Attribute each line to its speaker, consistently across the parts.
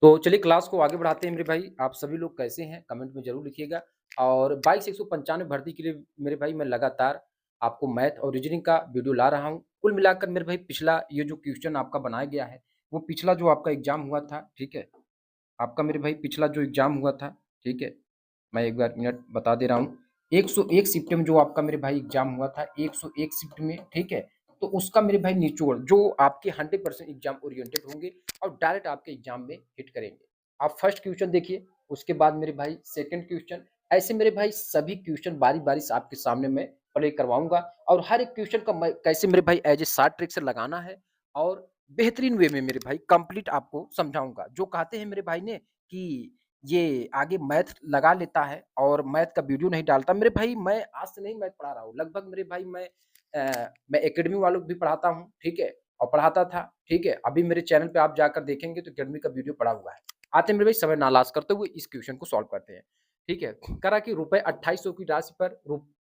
Speaker 1: तो चलिए क्लास को आगे बढ़ाते हैं मेरे भाई। आप सभी लोग कैसे हैं? कमेंट में ज़रूर लिखिएगा। और 22 से 195 भर्ती के लिए मेरे भाई मैं लगातार आपको मैथ और रीजनिंग का वीडियो ला रहा हूँ। कुल मिलाकर मेरे भाई पिछला ये जो क्वेश्चन आपका बनाया गया है, वो पिछला जो आपका एग्ज़ाम हुआ था, ठीक है? आपका मेरे भाई पिछला जो एग्ज़ाम हुआ था, ठीक है? मैं एक बार मिनट बता दे रहा हूँ। 101 शिफ्ट में जो आपका मेरे भाई एग्ज़ाम हुआ था, 101 शिफ्ट में, ठीक है? तो उसका मेरे भाई निचोड़ जो आपके 100% एग्ज़ाम ओरिएंटेड होंगे और डायरेक्ट आपके एग्ज़ाम में हिट करेंगे। आप फर्स्ट क्वेश्चन देखिए, उसके बाद मेरे भाई सेकंड क्वेश्चन, ऐसे मेरे भाई सभी क्वेश्चन बारी-बारी से आपके सामने मैं प्ले करवाऊँगा और हर एक क्वेश्चन का मैं कैसे मेरे भाई एज़ ए शॉर्ट ट्रिक से लगाना है और बेहतरीन वे में मेरे भाई कंप्लीट आपको समझाऊँगा। जो कहते हैं मेरे भाई ने कि ये आगे मैथ लगा लेता है और मैथ का वीडियो नहीं डालता। मेरे भाई मैं आज से नहीं मैथ पढ़ा रहा हूँ। लगभग मेरे भाई मैं एकेडमी वालों को भी पढ़ाता हूँ, ठीक है? और पढ़ाता था, ठीक है? अभी मेरे चैनल पे आप जाकर देखेंगे तो एकेडमी का वीडियो पड़ा हुआ है। आते हैं मेरे भाई समय नालाश करते हुए इस क्वेश्चन को सॉल्व करते हैं, ठीक है? करा कि रुपए 2800 की राशि पर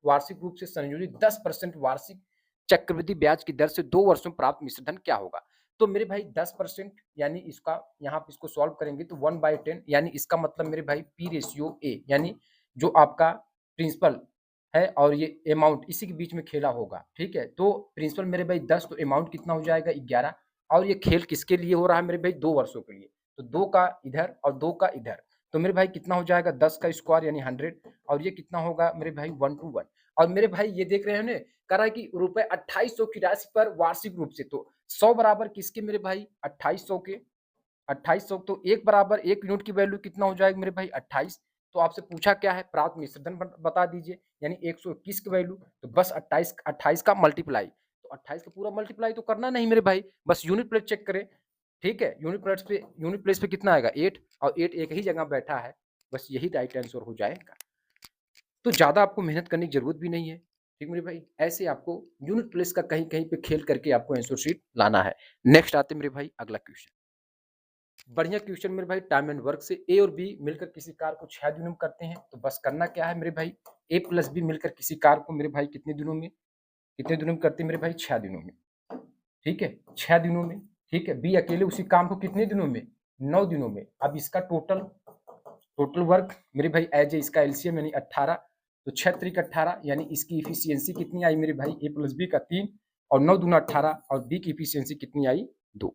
Speaker 1: वार्षिक रूप से संयोजित 10% वार्षिक चक्रवृद्धि ब्याज की दर से 2 वर्षों में प्राप्त मिश्र धन क्या होगा? तो मेरे भाई 10% यानी इसका यहाँ पे इसको सॉल्व करेंगे तो 1/10 यानी इसका मतलब मेरे भाई पी रेशियो ए यानी जो आपका प्रिंसिपल है और ये अमाउंट इसी के बीच में खेला होगा, ठीक है? तो प्रिंसिपल मेरे भाई 10 तो अमाउंट कितना हो जाएगा 11 और ये खेल किसके लिए हो रहा है मेरे भाई 2 वर्षों के लिए। तो 2 का इधर और 2 का इधर। तो मेरे भाई कितना हो जाएगा 10 का स्क्वायर यानी 100 और ये कितना होगा मेरे भाई 1 to 1 और मेरे भाई ये देख रहे हैं ना कह रहा है कि रुपए 2800 की राशि पर वार्षिक रूप से तो 100 बराबर किसके मेरे भाई 2800 के 2800 तो 1 बराबर 1 यूनिट की वैल्यू कितना हो जाएगा मेरे भाई 28 तो आपसे पूछा क्या है प्राप्त मिश्र धन बता दीजिए यानी 121 की वैल्यू तो बस 28 का मल्टीप्लाई तो 28 का पूरा मल्टीप्लाई तो करना नहीं मेरे भाई बस यूनिट प्लेस चेक करें ठीक है यूनिट प्लेस पे कितना आएगा 8 और 8 एक ही जगह बैठा है बस यही राइट आंसर हो जाएगा तो ज़्यादा आपको मेहनत करने की ज़रूरत भी नहीं है। ठीक मेरे भाई? ऐसे आपको यूनिट प्लेस का कहीं-कहीं पे खेल करके आपको आंसर शीट लाना है। नेक्स्ट आते हैं मेरे भाई अगला क्वेश्चन। बढ़िया क्वेश्चन मेरे भाई टाइम एंड वर्क से ए और बी मिलकर किसी कार को 6 दिनों में करते हैं। तो बस करना क्या है मेरे भाई ए प्लस बी मिलकर किसी कार को मेरे भाई कितने दिनों में करते हैं मेरे भाई 6 दिनों में। ठीक है? 6 दिनों में। ठीक है? बी अकेले उसी काम को कितने दिनों में? 9 दिनों में। अब इसका टोटल वर्क मेरे भाई एज ए इसका एलसीएम यानी 18 तो 6 त्रिक 18 यानी इसकी इफिशियंसी कितनी आई मेरे भाई ए प्लस बी का 3 और 9 दूना 18 और बी की इफिशियंसी कितनी आई 2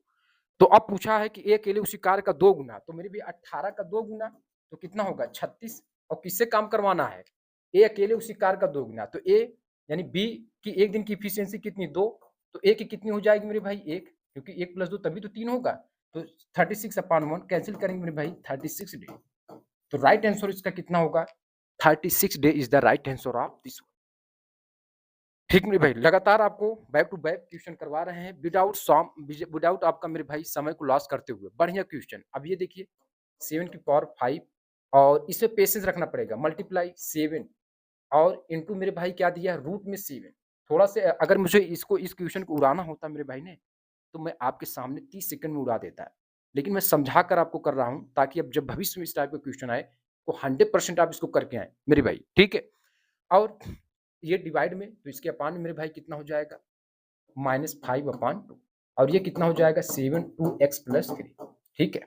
Speaker 1: तो अब पूछा है कि ए अकेले उसी कार का 2 गुना तो मेरे भी 18 का 2 गुना तो कितना होगा 36 और किससे काम करवाना है ए अकेले उसी कार का 2 गुना तो ए यानी बी की एक दिन की इफिशियंसी कितनी 2 तो ए की कितनी हो जाएगी मेरे भाई 1 क्योंकि 1 प्लस 2 तभी तो 3 होगा तो 36/1 कैंसिल करेंगे मेरे भाई 36 डे तो राइट आंसर इसका कितना होगा 36 day is the right answer of this one ठीक मेरे भाई लगातार आपको बैक टू बैक क्वेश्चन करवा रहे हैं विदाउट आपका मेरे भाई समय को लॉस करते हुए बढ़िया क्वेश्चन अब ये देखिए 7 की पावर 5 और इसमें पेशेंस रखना पड़ेगा मल्टीप्लाई 7 और इनटू मेरे भाई क्या दिया रूट में 7 थोड़ा से अगर मुझे इसको इस क्वेश्चन को उड़ाना होता मेरे भाई ने तो मैं आपके सामने 30 सेकंड में उड़ा देता है लेकिन मैं समझा कर आपको कर रहा हूं ताकि अब जब भविष्य में इस टाइप का क्वेश्चन आए तो 100% आप इसको करके आए मेरे भाई ठीक है और ये डिवाइड में तो इसके अपान में मेरे भाई कितना हो जाएगा -5/2 और ये कितना हो जाएगा 7 2x प्लस 3 ठीक है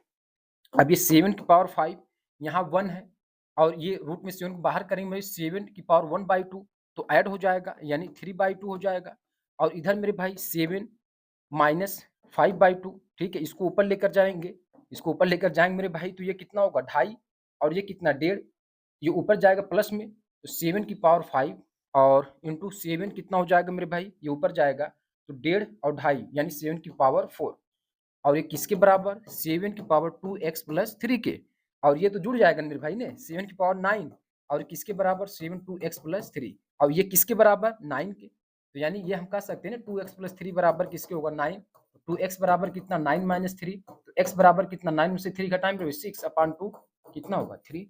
Speaker 1: अब ये 7 की पावर 5 यहाँ 1 है और ये रूट में 7 को बाहर करेंगे 7 की पावर 1/2 तो ऐड हो जाएगा यानी 3/2 हो जाएगा और इधर मेरे भाई 7 -5/2 ठीक है इसको ऊपर लेकर जाएंगे मेरे भाई तो ये कितना होगा 2.5 और ये कितना 1.5 ये ऊपर जाएगा प्लस में तो 7 की पावर 5 और इंटू 7 कितना हो जाएगा मेरे भाई ये ऊपर जाएगा तो 1.5 और 2.5 यानी 7 की पावर 4 और ये किसके बराबर 7 की पावर 2x प्लस 3 के और ये तो जुड़ जाएगा मेरे भाई ने 7 की पावर 9 और किसके बराबर 7 2x प्लस 3 और ये किसके बराबर 9 के तो यानी ये हम कह सकते हैं ना 2x प्लस 3 बराबर किसके होगा 9 तो 2x बराबर कितना 9 माइनस 3 तो x बराबर कितना 9 में से 3 घटाएंगे 6/2 कितना होगा 3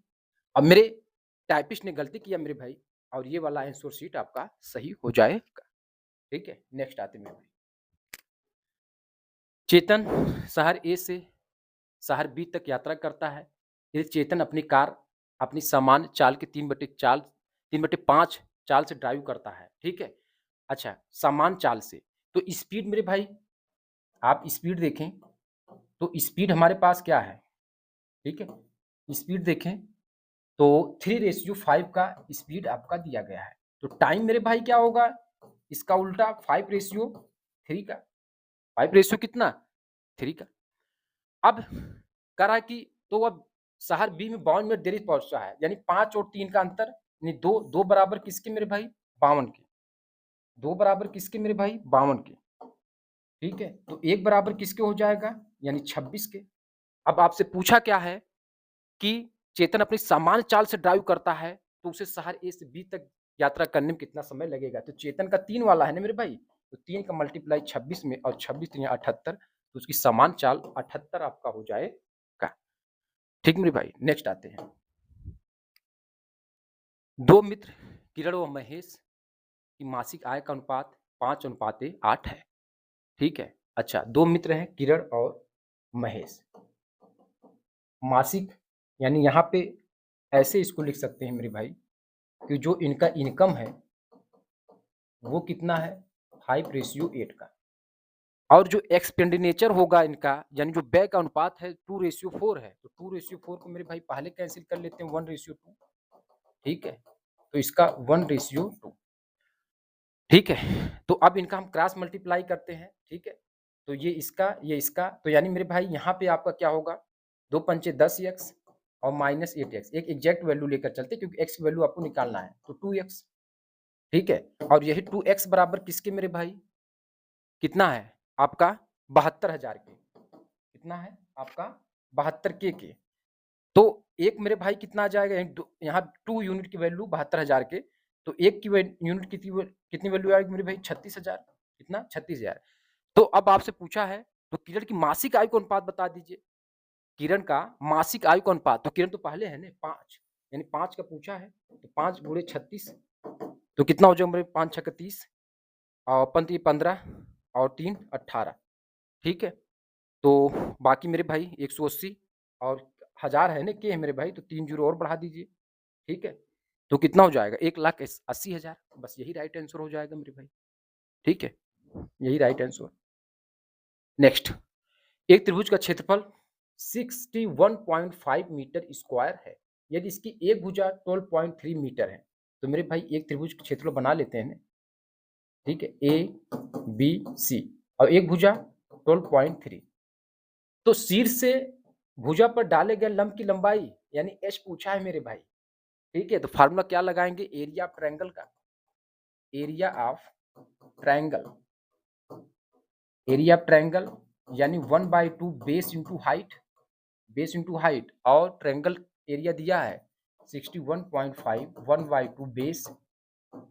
Speaker 1: अब मेरे टाइपिस्ट ने गलती किया मेरे भाई और ये वाला आंसर शीट आपका सही हो जाएगा ठीक है नेक्स्ट आते मेरे भाई चेतन शहर ए से शहर बी तक यात्रा करता है यदि चेतन अपनी कार अपनी सामान्य चाल के 3/5 चाल से ड्राइव करता है ठीक है अच्छा सामान्य चाल से तो स्पीड मेरे भाई आप स्पीड देखें तो स्पीड हमारे पास क्या है ठीक है। स्पीड देखें तो 3:5 का स्पीड आपका दिया गया है। तो टाइम मेरे भाई क्या होगा, इसका उल्टा 5:3 का। 5 कितना, 3 का। अब करा कि तो अब शहर बी में 52 मिनट देरी पहुंचा है, यानी 5 और 3 का अंतर, यानी दो दो बराबर किसके मेरे भाई, 52 के। दो बराबर किसके मेरे भाई, 52 के। ठीक है, तो एक बराबर किसके हो जाएगा, यानी 26 के। अब आपसे पूछा क्या है कि चेतन अपनी सामान्य चाल से ड्राइव करता है तो उसे शहर ए से बी तक यात्रा करने में कितना समय लगेगा। तो चेतन का 3 वाला है ना मेरे भाई, तो 3 का मल्टीप्लाई 26 में, और 26 3 78, तो उसकी समान चाल 78 आपका हो जाएगा। ठीक मेरे भाई, नेक्स्ट आते हैं। दो मित्र किरण व महेश की मासिक आय का अनुपात 5:8 है। ठीक है, अच्छा, दो मित्र हैं किरण और महेश। मासिक यानी यहाँ पे ऐसे इसको लिख सकते हैं मेरे भाई कि जो इनका इनकम है वो कितना है, 5:8 का। और जो एक्सपेंडिचर होगा इनका, यानी जो व्यय का अनुपात है 2:4 है। तो 2:4 को मेरे भाई पहले कैंसिल कर लेते हैं 1:2। ठीक है, तो इसका 1:2। ठीक है, तो अब इनका हम क्रॉस मल्टीप्लाई करते हैं। ठीक है, तो ये इसका, तो यानी मेरे भाई यहाँ पे आपका क्या होगा, 2 पंचे 10x और -8x। एक एग्जैक्ट वैल्यू लेकर चलते क्योंकि x की वैल्यू आपको निकालना है, तो 2x। ठीक है, और यही 2x बराबर किसके मेरे भाई, कितना है आपका, 72,000 के। कितना है आपका, 72 के। तो एक मेरे भाई कितना आ जाएगा, यहाँ 2 यूनिट की वैल्यू 72,000 के, तो एक की यूनिट कितनी वैल्यू आएगी मेरे भाई, 36,000। कितना, 36,000। तो अब आपसे पूछा है तो किरण की मासिक आय को अनुपात बता दीजिए। किरण का मासिक आय को अनुपात, तो किरण तो पहले है ना 5, यानी 5 का पूछा है, तो 5 गुणे 36, तो कितना हो जाएगा मेरे, 5 6 30, और 15 और 3 18। ठीक है, तो बाकी मेरे भाई 180 और 1000 है ना, के है मेरे भाई, तो 3 जीरो और बढ़ा दीजिए। ठीक है, तो कितना हो जाएगा, 1,80,000। बस यही राइट आंसर हो जाएगा मेरे भाई। ठीक है, यही राइट आंसर। नेक्स्ट, एक त्रिभुज का क्षेत्रफल 61.5 मीटर स्क्वायर है, यदि इसकी एक भुजा 12.3 मीटर है। तो मेरे भाई एक त्रिभुज का क्षेत्रफल बना लेते हैं। ठीक है, ए बी सी, और एक भुजा 12.3। तो शीर्ष से भुजा पर डाले गए लंब की लंबाई, यानी एच पूछा है मेरे भाई। ठीक है, तो फार्मूला क्या लगाएंगे, एरिया ऑफ ट्रायंगल का। Area of triangle, area of triangle यानी 1/2 base into height, base into height, और ट्रायंगल एरिया दिया है 61.5, 1/2 बेस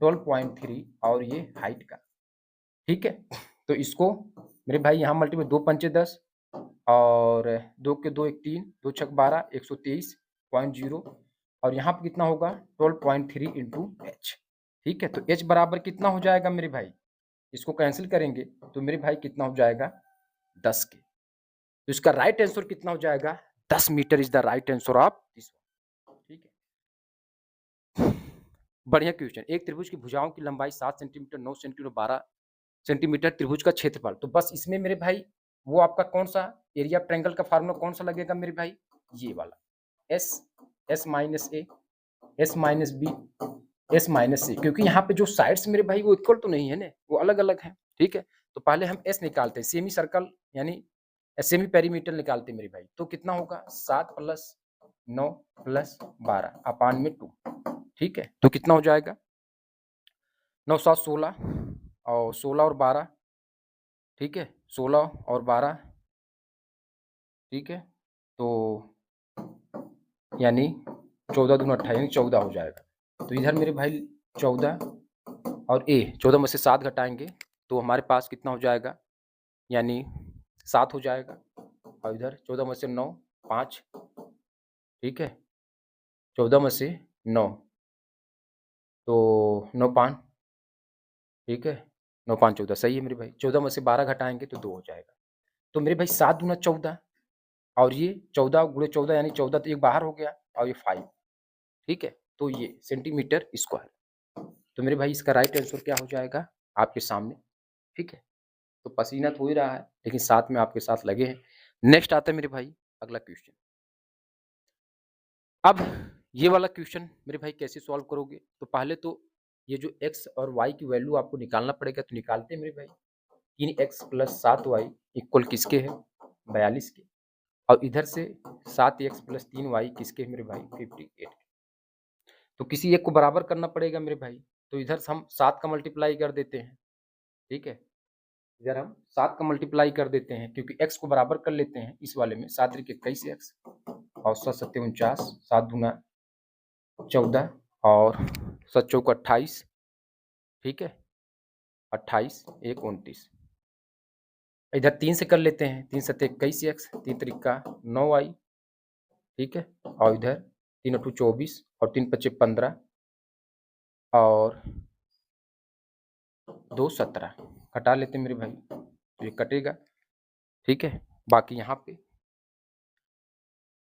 Speaker 1: 12.3, और ये हाइट का। ठीक है, तो इसको मेरे भाई यहाँ मल्टीप्लाई, 2 पंचे 10 और 2 के 2 एक 3, 2 छक 12, 123.0, और यहाँ पे कितना होगा 12.3 इंटू एच। ठीक है, तो एच बराबर कितना हो जाएगा मेरे भाई, इसको कैंसिल करेंगे तो मेरे भाई कितना हो जाएगा, 10 के। तो इसका राइट आंसर कितना हो जाएगा, 10 metre is the right answer of this one. ठीक है, बढ़िया क्वेश्चन। एक त्रिभुज की भुजाओं की लंबाई 7 सेंटीमीटर, 9 सेंटीमीटर, 12 सेंटीमीटर, त्रिभुज का क्षेत्रफल। तो बस इसमें मेरे भाई वो आपका कौन सा एरिया ट्रायंगल का फार्मूला कौन सा लगेगा मेरे भाई, ये वाला, S S minus A, S minus B, S minus C, क्योंकि यहाँ पे जो साइड्स मेरे भाई वो इक्वल तो नहीं है ना, वो अलग अलग है। ठीक है, तो पहले हम एस निकालते हैं, सेमी सर्कल यानी सेमी पेरीमीटर निकालते हैं मेरे भाई। तो कितना होगा, 7 + 9 + 12 अपान में 2। ठीक है, तो कितना हो जाएगा, 9 7 16, और 16 और 12। ठीक है, 16 और 12। ठीक है, तो यानी 14 दूनी 28, यानी 14 हो जाएगा। तो इधर मेरे भाई 14, और ए 14 में से 7 घटाएंगे तो हमारे पास कितना हो जाएगा, यानी 7 हो जाएगा, और इधर 14 में से 9 5। ठीक है, 14 में से 9, तो 9 5। ठीक है, 9 5 14, सही है मेरे भाई। 14 में से 12 घटाएंगे तो 2 हो जाएगा। तो मेरे भाई 7 दूना 14, और ये 14 गुणे 14 यानी 14, तो एक बाहर हो गया, और ये 5। ठीक है, तो ये सेंटीमीटर स्क्वायर। तो मेरे भाई इसका राइट आंसर क्या हो जाएगा आपके सामने। ठीक है, तो पसीना तो हो ही रहा है लेकिन साथ में आपके साथ लगे हैं। नेक्स्ट आता है मेरे भाई अगला क्वेश्चन। अब ये वाला क्वेश्चन मेरे भाई कैसे सॉल्व करोगे? तो पहले तो ये जो x और y की वैल्यू आपको निकालना पड़ेगा, तो निकालते हैं मेरे भाई। 3x प्लस 7y इक्वल किसके है? 42 के। और इधर से 7x प्लस 3y किसके है मेरे भाई? 58। तो किसी एक को बराबर करना पड़ेगा मेरे भाई। तो इधर से हम 7 का मल्टीप्लाई कर देते हैं, ठीक है। इधर हम 7 का मल्टीप्लाई कर देते हैं, क्योंकि x को बराबर कर लेते हैं इस वाले में। 7 त्रिक 21x और 7 सत्ते 49, 7 दूना 14 और 7 चौक 28, ठीक है। 28 1 29। इधर 3 से कर लेते हैं। 3 सत्ते 21x, 3 त्रिका 9y, ठीक है। और इधर 3 अठू 24 और 3 पच्चे 15 और 2 17। घटा लेते हैं मेरे भाई, तो ये कटेगा, ठीक है। बाकी यहाँ पे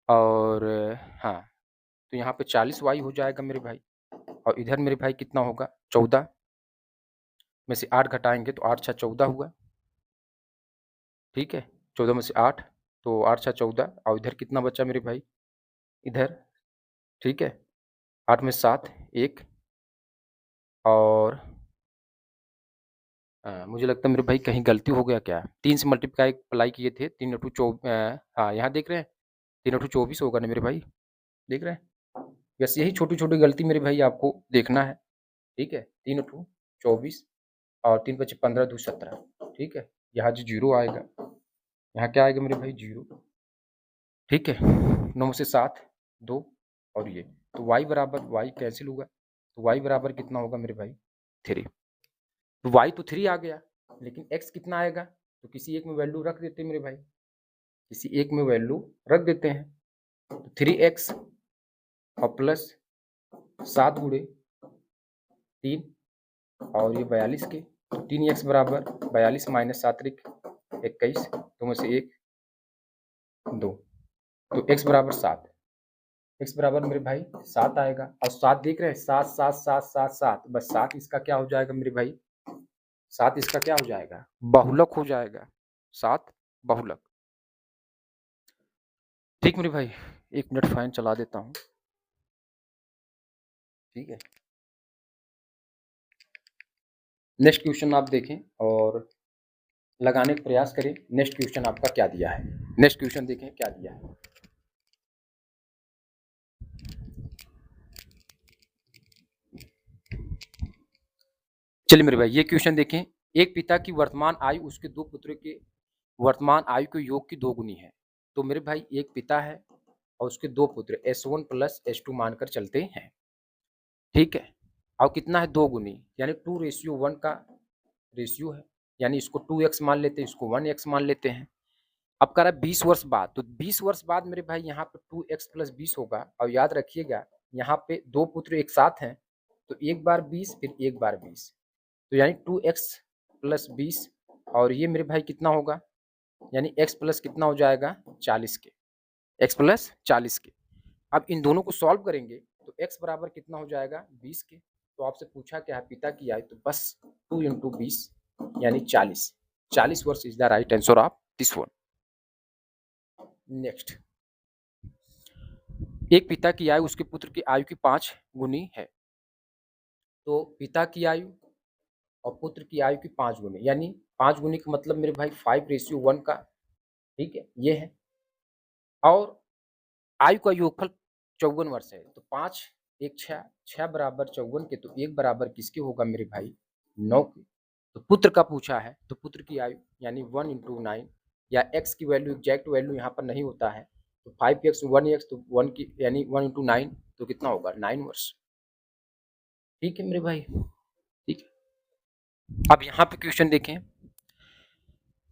Speaker 1: और हाँ, तो यहाँ पे 40y हो जाएगा मेरे भाई। और इधर मेरे भाई कितना होगा? 14 में से 8 घटाएंगे तो 8 छः 14 हुआ, ठीक है। 14 में से 8 तो 8 छः 14। और इधर कितना बचा मेरे भाई? इधर, ठीक है, 8 में 7 1 और मुझे लगता है मेरे भाई कहीं गलती हो गया क्या? 3 से मल्टीप्लाई किए थे। 3 अठू हाँ, यहाँ देख रहे हैं 3 अठू 24 होगा ना मेरे भाई, देख रहे हैं? बस यही छोटी छोटी गलती मेरे भाई आपको देखना है, ठीक है। 3 अठू 24 और 3 पच्चे 15 2 17, ठीक है। यहाँ जो जीरो आएगा, यहाँ क्या आएगा मेरे भाई? जीरो, ठीक है। 9 में से 7 2 और ये, तो y बराबर, y कैंसिल होगा, तो y बराबर कितना होगा मेरे भाई? 3। तो y तो 3 आ गया, लेकिन x कितना आएगा? तो किसी एक में वैल्यू रख देते हैं मेरे भाई, किसी एक में वैल्यू रख देते हैं। तो 3x और प्लस 7 गुणे 3 और ये 42 के, तो 3x बराबर 42 माइनस 7 त्रिक 21, तो में से 1 2, तो x बराबर 7। x बराबर मेरे भाई 7 आएगा। और 7 देख रहे हैं, 7 7 7 7 7, बस 7 इसका क्या हो जाएगा मेरे भाई? 7 इसका क्या हो जाएगा? बहुलक हो जाएगा। 7 बहुलक, ठीक मेरे भाई। 1 मिनट फैन चला देता हूँ, ठीक है। नेक्स्ट क्वेश्चन आप देखें और लगाने का प्रयास करें। नेक्स्ट क्वेश्चन आपका क्या दिया है? नेक्स्ट क्वेश्चन देखें क्या दिया है। चलिए मेरे भाई, ये क्वेश्चन देखें। एक पिता की वर्तमान आयु उसके 2 पुत्रों के वर्तमान आयु के योग की 2 गुनी है। तो मेरे भाई एक पिता है और उसके 2 पुत्र S1 प्लस S2 मानकर चलते हैं, ठीक है। और कितना है? 2 गुनी, यानी 2:1 का रेशियो है, यानी इसको 2x मान लेते हैं, इसको 1x मान लेते हैं। अब कह रहा है 20 वर्ष बाद, तो 20 वर्ष बाद मेरे भाई यहाँ पे 2x प्लस 20 होगा। और याद रखिएगा यहाँ पे 2 पुत्र एक साथ हैं, तो एक बार 20 फिर एक बार 20, तो यानी 2x प्लस 20। और ये मेरे भाई कितना होगा? यानी x प्लस कितना हो जाएगा? 40 के, x प्लस 40 के। अब इन दोनों को सॉल्व करेंगे तो x बराबर कितना हो जाएगा? 20 के। तो आपसे पूछा क्या है? पिता की आयु, तो बस 2 इंटू 20 यानी 40। 40 वर्ष is the right answer of this one. Next, एक पिता की आयु उसके पुत्र की आयु की 5 गुनी है। तो पिता की आयु और पुत्र की आयु की 5 गुनी, यानी 5 गुनी का मतलब मेरे भाई 5:1 का, ठीक है, ये है। और आयु का योगफल 54 वर्ष है, तो 5 1 6 6 बराबर 54 के, तो 1 बराबर किसके होगा मेरे भाई? 9 के। तो पुत्र का पूछा है, तो पुत्र की आयु यानी 1 इंटू 9, या x की वैल्यू एग्जैक्ट वैल्यू यहाँ पर नहीं होता है, तो 5x 1x, तो 1 की यानी 1 इंटू 9, तो कितना होगा? 9 वर्ष, ठीक है मेरे भाई, ठीक है। अब यहाँ पे क्वेश्चन देखें।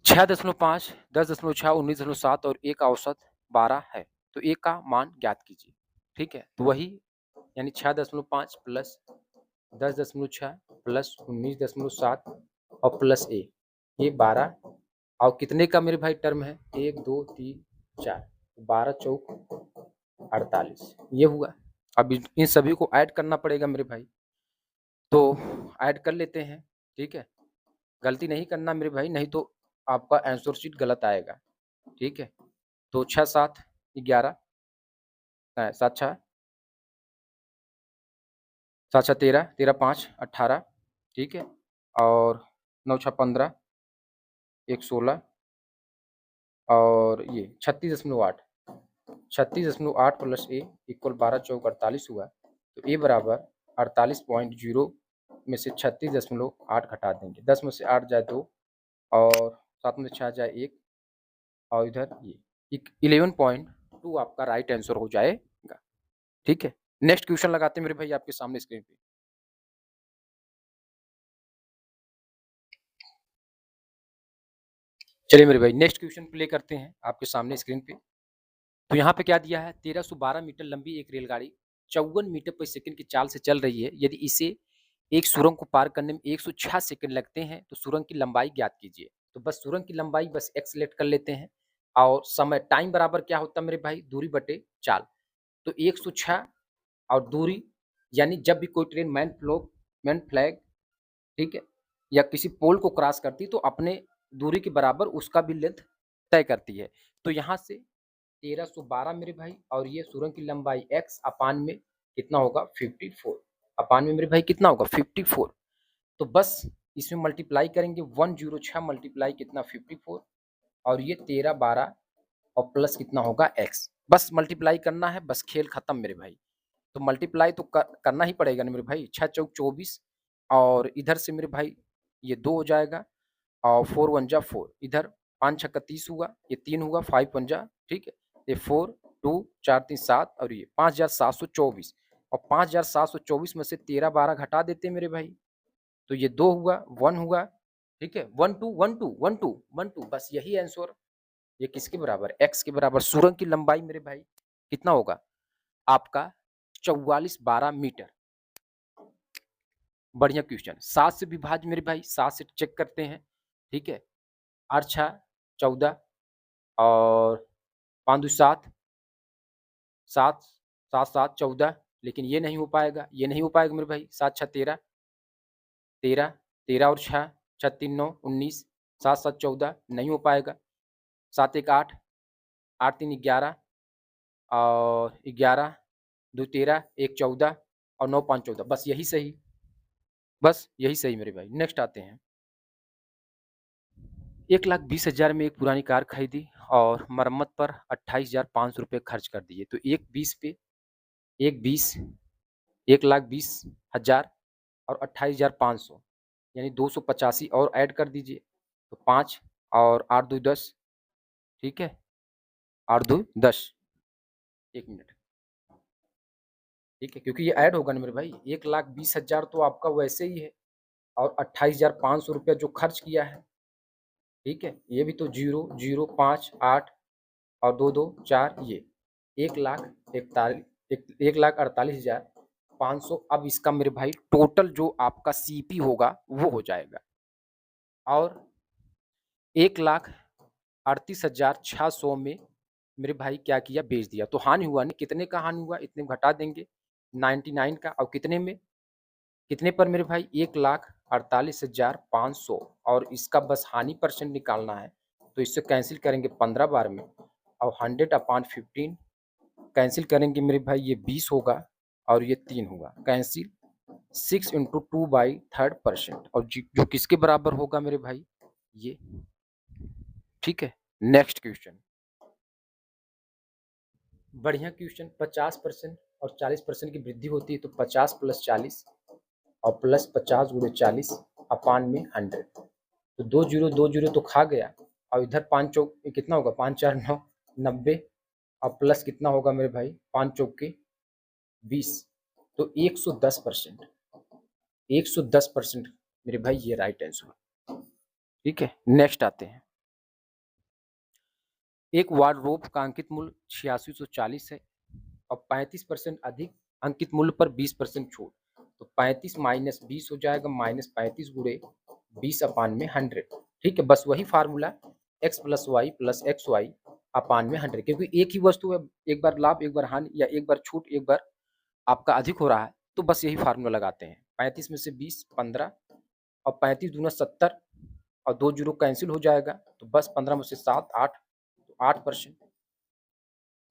Speaker 1: 6.5 10.6 19.7 और एक औसत 12 है, तो एक का मान ज्ञात कीजिए, ठीक है। तो वही, यानी 6.5 प्लस 10.6 प्लस 19.7 और प्लस ए, ये 12। और कितने का मेरे भाई टर्म है? 1 2 3 4, 12 चौक 48, ये हुआ। अब इन सभी को ऐड करना पड़ेगा मेरे भाई, तो ऐड कर लेते हैं, ठीक है। गलती नहीं करना मेरे भाई, नहीं तो आपका आंसर शीट गलत आएगा, ठीक है। तो 6 7 11, 7 6 7 छः 13, 13 5 18, ठीक है, और 9 छः 15, 1 16 और ये 36.8, 36.8 प्लस ए इक्वल 12 चौक 48 हुआ। तो ए बराबर 48.0 में से 36.8 घटा देंगे। 10 में से 8 जाए 2 और 7 में से 6 जाए 1 और इधर ये 11.2 आपका राइट आंसर हो जाएगा। ठीक है, नेक्स्ट क्वेश्चन लगाते हैं मेरे भाई आपके सामने स्क्रीन पे। चलिए मेरे भाई नेक्स्ट क्वेश्चन प्ले करते हैं आपके सामने स्क्रीन पे। तो यहाँ पे क्या दिया है, 1312 मीटर लंबी एक रेलगाड़ी 54 मीटर पर सेकंड की चाल से चल रही है। यदि इसे एक सुरंग को पार करने में 106 सेकंड लगते हैं तो सुरंग की लंबाई ज्ञात कीजिए। तो बस सुरंग की लंबाई बस एक्स लेट कर लेते हैं और समय टाइम बराबर क्या होता है मेरे भाई, दूरी बटे चाल। तो 106 और दूरी, यानी जब भी कोई ट्रेन मैन फ्लैग, ठीक है, या किसी पोल को क्रॉस करती तो अपने दूरी के बराबर उसका भी लेंथ तय करती है। तो यहाँ से 1312 मेरे भाई और ये सुरंग की लंबाई x अपान में कितना होगा 54, अपान में मेरे भाई कितना होगा 54। तो बस इसमें मल्टीप्लाई करेंगे 106 मल्टीप्लाई कितना 54 और ये 1312 और प्लस कितना होगा x, बस मल्टीप्लाई करना है, बस खेल खत्म मेरे भाई। तो मल्टीप्लाई तो करना ही पड़ेगा ना मेरे भाई, 6 चौक 24 और इधर से मेरे भाई ये 2 हो जाएगा और 4 1 जा 4, इधर 5 छक्का 30 हुआ, ये 3 हुआ, 5 1 जा, ठीक है, ये 4 2 4 3 7 और ये 5724 और 5724 में से 1312 घटा देते हैं मेरे भाई। तो ये 2 हुआ, 1 हुआ, ठीक है, 1 2 1 2 1 2 1 2, बस यही आंसर। ये किसके बराबर, x के बराबर। सुरंग की लंबाई मेरे भाई कितना होगा आपका 4412 मीटर। बढ़िया क्वेश्चन। 7 से विभाज्य मेरे भाई, 7 से चेक करते हैं, ठीक है, 8 6 14 और 5 2 7, 7 7 7 14, लेकिन ये नहीं हो पाएगा, ये नहीं हो पाएगा मेरे भाई। 7 6 13, 13 13 और 6 6 3 9 19, 7 7 14 नहीं हो पाएगा। 7 1 8, 8 3 11 और 11 2 13 1 14 और 9 5 14, बस यही सही, बस यही सही मेरे भाई। नेक्स्ट आते हैं। 1,20,000 में एक पुरानी कार खरीदी और मरम्मत पर 28,500 रुपये खर्च कर दिए। तो एक 20 पे एक 20 1,20,000 और 28,500 यानी 285 और ऐड कर दीजिए। तो 5 और 8 2 10, ठीक है, 8 2 10, 1 मिनट, ठीक है, क्योंकि ये ऐड होगा ना मेरे भाई। 1,20,000 तो आपका वैसे ही है और 28,500 रुपया जो खर्च किया है, ठीक है, ये भी तो 0 0 5 8 और 2 2 4, ये 1,48,500। अब इसका मेरे भाई टोटल जो आपका सीपी होगा वो हो जाएगा और 1,38,600 में मेरे भाई क्या किया, बेच दिया। तो हानि हुआ नहीं, कितने का हानि हुआ, इतने घटा देंगे 99 का, और कितने में, कितने पर मेरे भाई 1,48,500 और इसका बस हानि परसेंट निकालना है। तो इससे कैंसिल करेंगे 15 बार में और 100/15 कैंसिल करेंगे मेरे भाई, ये 20 होगा और ये 3 होगा, कैंसिल 6 इंटू 2/3% और जो किसके बराबर होगा मेरे भाई, ये, ठीक है। नेक्स्ट क्वेश्चन, बढ़िया क्वेश्चन। 50% और 40% की वृद्धि होती है तो 50 + 40 और प्लस 50 × 40 अपान में 100। तो 2 जीरो 2 जीरो तो खा गया और इधर 5 चौक कितना होगा, 5 4 9 90 और प्लस कितना होगा मेरे भाई 5 चौक के 20, तो 110%, 110% मेरे भाई ये राइट आंसर, ठीक है। नेक्स्ट आते हैं। एक वार्डरोब का अंकित मूल्य 8640 है और 35% अधिक अंकित मूल्य पर 20% छूट। तो 35 माइनस 20 हो जाएगा -35 गुणे 20 अपान में 100, ठीक है। बस वही फार्मूला x + y + xy अपान में 100, क्योंकि एक ही वस्तु है, एक बार लाभ एक बार हानि या एक बार छूट एक बार आपका अधिक हो रहा है, तो बस यही फार्मूला लगाते हैं। 35 में से 20 15 और 35 दूना 70 और 2 जीरो कैंसिल हो जाएगा, तो बस 15 में से 7 8, तो 8%,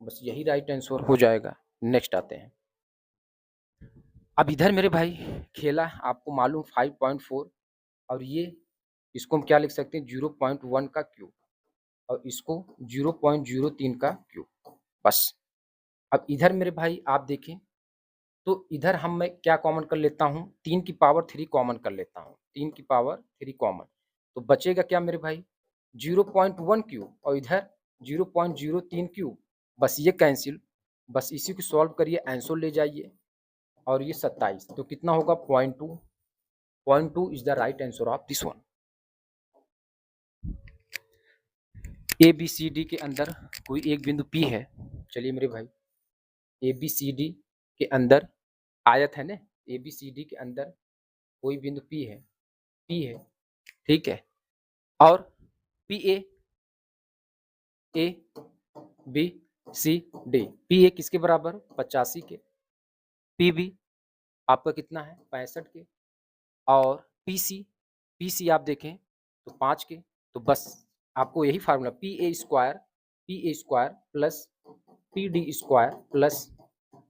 Speaker 1: बस यही राइट आंसर हो जाएगा। नेक्स्ट आते हैं। अब इधर मेरे भाई खेला आपको मालूम 5.4 और ये इसको हम क्या लिख सकते हैं 0.1 का क्यूब और इसको 0.03 का क्यूब बस। अब इधर मेरे भाई आप देखें तो इधर मैं क्या कॉमन कर लेता हूँ 3 की पावर 3 कॉमन कर लेता हूँ 3 की पावर 3 कॉमन तो बचेगा क्या मेरे भाई 0.1 क्यूब और इधर 0.03 क्यूब बस ये कैंसिल बस इसी को सॉल्व करिए आंसर ले जाइए और ये 27 तो कितना होगा 0.2 is the right answer of this one. A B C D के अंदर कोई एक बिंदु पी है। चलिए मेरे भाई ए बी सी डी के अंदर आयत है ना ए बी सी डी के अंदर कोई बिंदु पी है ठीक है और P A B C D P A किसके बराबर 85 के पी बी आपका कितना है 65 के और पी सी आप देखें तो 5 के तो बस आपको यही formula P A square plus P D square plus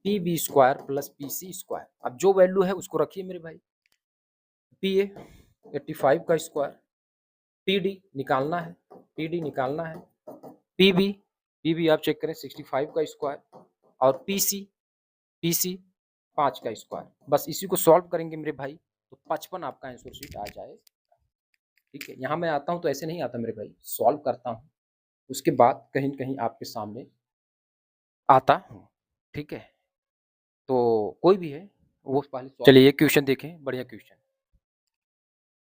Speaker 1: P B square plus P C square. अब जो वैल्यू है उसको रखिए मेरे भाई पी ए 85 का स्क्वायर पी डी निकालना है पी बी आप चेक करें 65 का स्क्वायर और पी सी 5 का स्क्वायर बस इसी को सॉल्व करेंगे मेरे भाई तो 55 आपका आंसर शीट आ जाए। ठीक है यहाँ मैं आता हूँ तो ऐसे नहीं आता मेरे भाई सॉल्व करता हूँ उसके बाद कहीं कहीं आपके सामने आता हूँ। ठीक है तो कोई भी है वो पहले चलिए ये क्वेश्चन देखें बढ़िया क्वेश्चन।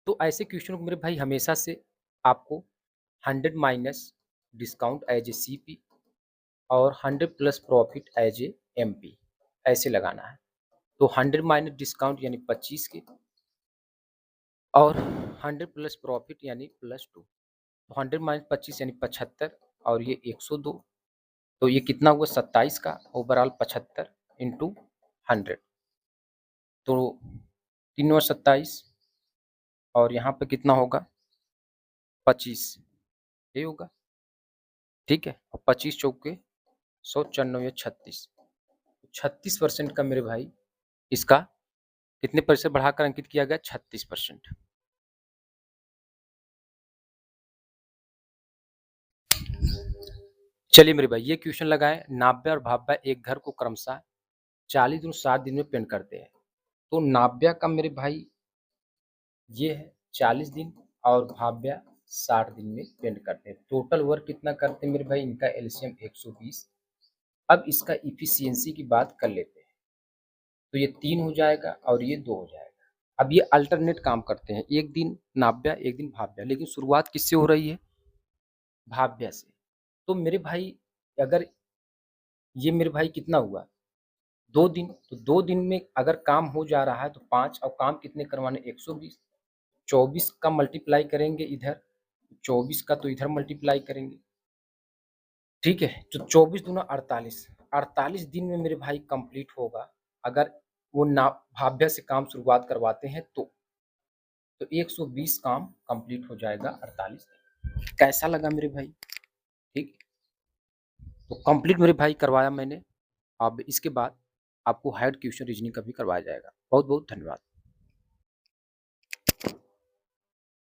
Speaker 1: तो ऐसे क्वेश्चन को मेरे भाई हमेशा से आपको 100 minus discount as a C P और 100 plus profit as a M P ऐसे लगाना है। तो 100 माइनस डिस्काउंट यानी 25 के और 100 प्लस प्रॉफिट यानी +2 तो 100 माइनस 25 यानी 75 और ये 102 तो ये कितना हुआ 27 का ओवरऑल 75 इंटू 100 तो 3 और 27 और यहाँ पे कितना होगा 25 ये होगा ठीक है और 25 चौके 194 36% का मेरे भाई इसका कितने % बढ़ाकर अंकित किया गया 36%। चलिए मेरे भाई ये क्वेश्चन लगाएं नाव्या और भाव्या एक घर को क्रमशः 40 दिन 60 दिन में पेंट करते हैं। तो नाव्या का मेरे भाई ये है 40 दिन और भाव्या 60 दिन में पेंट करते हैं। टोटल वर्क कितना करते हैं मेरे भाई इनका एलसीएम 120। अब इसका इफिशियंसी की बात कर लेते हैं तो ये 3 हो जाएगा और ये 2 हो जाएगा। अब ये अल्टरनेट काम करते हैं एक दिन नाव्या एक दिन भाव्या लेकिन शुरुआत किससे हो रही है भाव्या से। तो मेरे भाई अगर ये मेरे भाई कितना हुआ 2 दिन तो 2 दिन में अगर काम हो जा रहा है तो 5 और काम कितने करवाने 120 24 का मल्टीप्लाई करेंगे इधर 24 का तो इधर मल्टीप्लाई करेंगे ठीक है तो 24 दूना 48 दिन में मेरे भाई कंप्लीट होगा अगर वो ना भाव्या से काम शुरुआत करवाते हैं तो 120 काम कंप्लीट हो जाएगा 48 दिन। कैसा लगा मेरे भाई ठीक तो कंप्लीट मेरे भाई करवाया मैंने। अब इसके बाद आपको हाइड क्वेश्चन रीजनिंग का भी करवाया जाएगा। बहुत बहुत धन्यवाद।